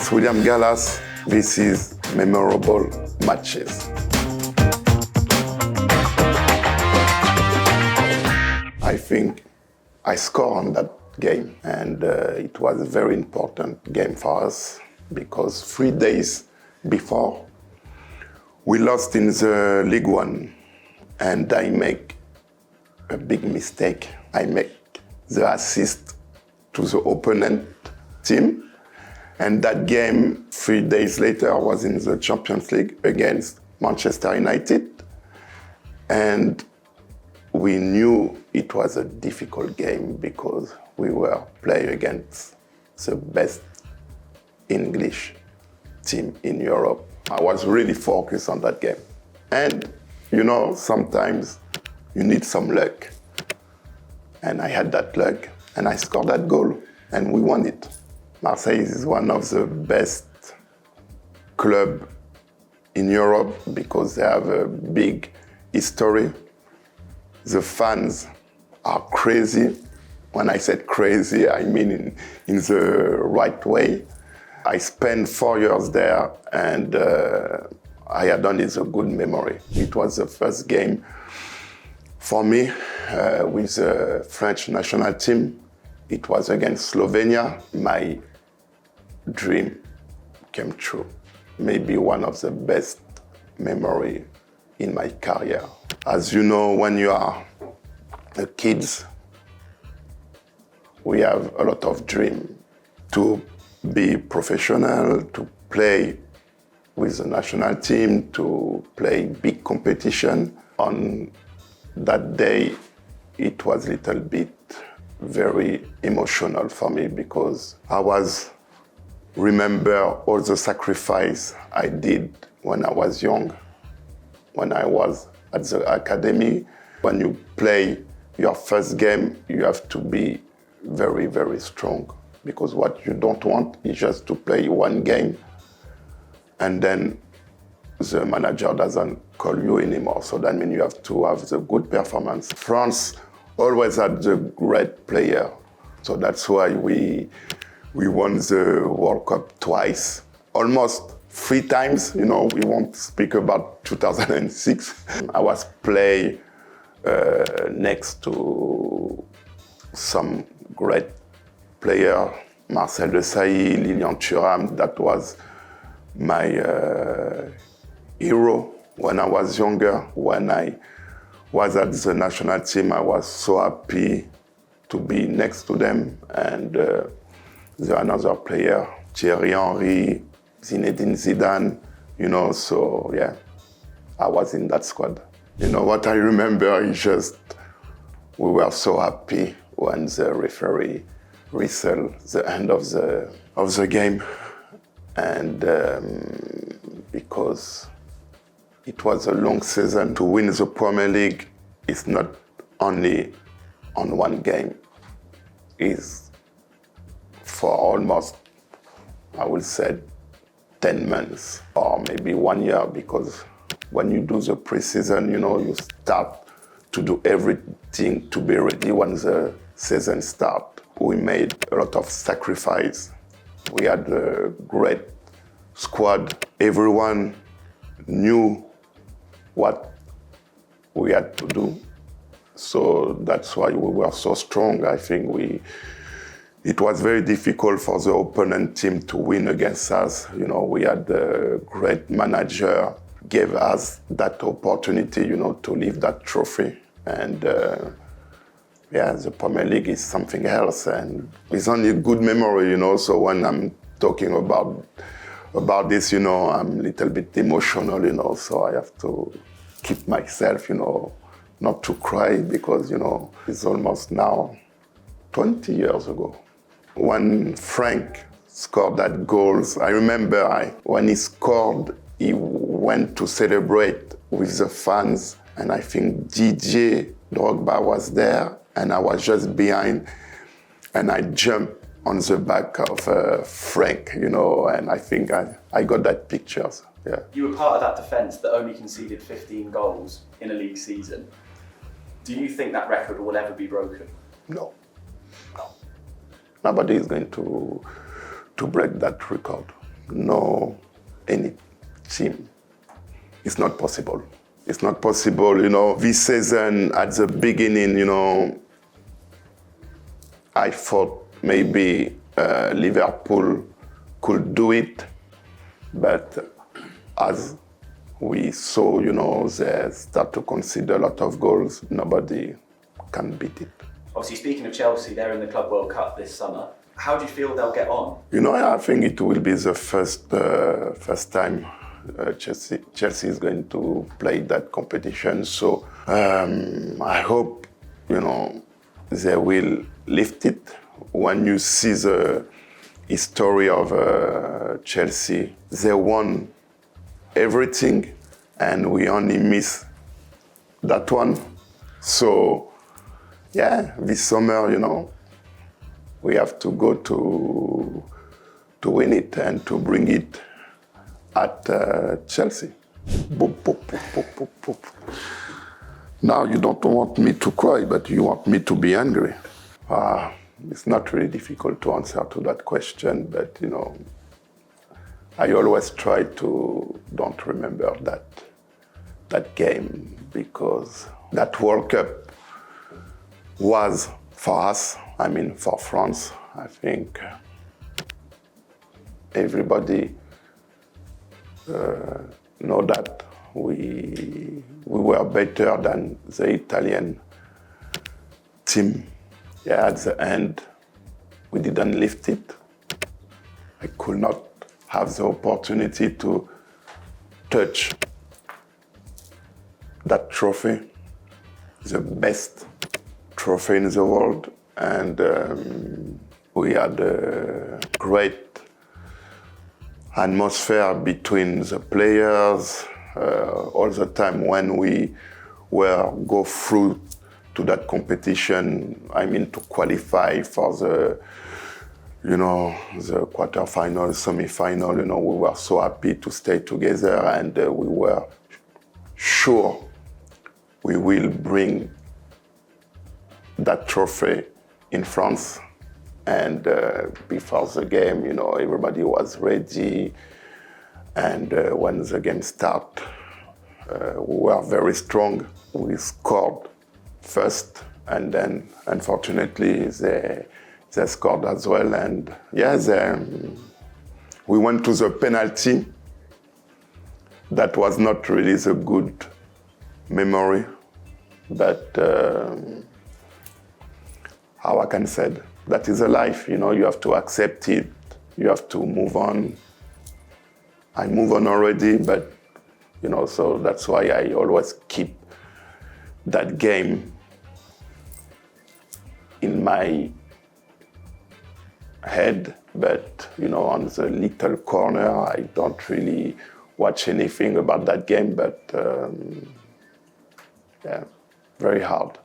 It's William Gallas. This is Memorable Matches. I think I scored on that game, and it was a very important game for us because 3 days before we lost in the League One, and I make a big mistake. I make the assist to the opponent team, and that game 3 days later was in the Champions League against Manchester United, and we knew it was a difficult game because we were playing against the best English team in Europe. I was really focused on that game. And, sometimes you need some luck. And I had that luck, and I scored that goal, and we won it. Marseille is one of the best clubs in Europe because they have a big history. The fans are crazy. When I said crazy, I mean in the right way. I spent 4 years there, and I had only a good memory. It was the first game for me with the French national team. It was against Slovenia. My dream came true. Maybe one of the best memory in my career. As you know, when you are a kid, we have a lot of dream to be professional, to play with the national team, to play big competition. On that day, it was a little bit very emotional for me because I remember all the sacrifice I did when I was young, when I was at the academy. When you play your first game, you have to be very, very strong because what you don't want is just to play one game and then the manager doesn't call you anymore. So that means you have to have the good performance. France always had the great player. So that's why we won the World Cup twice, almost 3 times. We won't speak about 2006. I was playing next to some great players, Marcel Desailly, Lilian Thuram. That was my hero when I was younger. When I was at the national team, I was so happy to be next to them. And there's another player, Thierry Henry, Zinedine Zidane, so yeah, I was in that squad. What I remember is just we were so happy when the referee whistled the end of the game, and because it was a long season. To win the Premier League is not only on one game, it's for almost, I would say, 10 months or maybe 1 year, because when you do the pre-season, you start to do everything to be ready when the season starts. We made a lot of sacrifice. We had a great squad. Everyone knew what we had to do. So that's why we were so strong. I think it was very difficult for the opponent team to win against us. We had a great manager, gave us that opportunity, to lift that trophy. And the Premier League is something else, and it's only a good memory, So when I'm talking about this, I'm a little bit emotional, So I have to keep myself, not to cry because, it's almost now 20 years ago. When Frank scored that goals, I remember when he scored, he went to celebrate with the fans, and I think DJ Drogba was there, and I was just behind, and I jumped on the back of Frank, and I think I got that pictures. Yeah. You were part of that defence that only conceded 15 goals in a league season. Do you think that record will ever be broken? No. Nobody is going to break that record. no any team. It's not possible. It's not possible, this season at the beginning, I thought maybe Liverpool could do it, but as we saw, they start to consider a lot of goals, nobody can beat it. Obviously, speaking of Chelsea, they're in the Club World Cup this summer. How do you feel they'll get on? I think it will be the first time Chelsea is going to play that competition. So I hope, they will lift it. When you see the history of Chelsea, they won everything and we only miss that one. So, yeah, this summer, we have to go to win it and to bring it at Chelsea. Boop, boop, boop, boop, boop, boop. Now you don't want me to cry, but you want me to be angry. It's not really difficult to answer to that question, but I always try to don't remember that game, because that World Cup was for us, for France. I think everybody know that we were better than the Italian team. Yeah, at the end, we didn't lift it. I could not have the opportunity to touch that trophy, the best trophy in the world. And we had a great atmosphere between the players all the time when we go through to that competition. To qualify for the quarterfinal, semi-final. We were so happy to stay together, and we were sure we will bring that trophy in France. And before the game, everybody was ready. And when the game started, we were very strong. We scored first, and then, unfortunately, they scored as well. And we went to the penalty. That was not really the good memory, but how I can say, that is a life, you have to accept it, you have to move on. I move on already, but, so that's why I always keep that game in my head, but, on the little corner, I don't really watch anything about that game, but, very hard.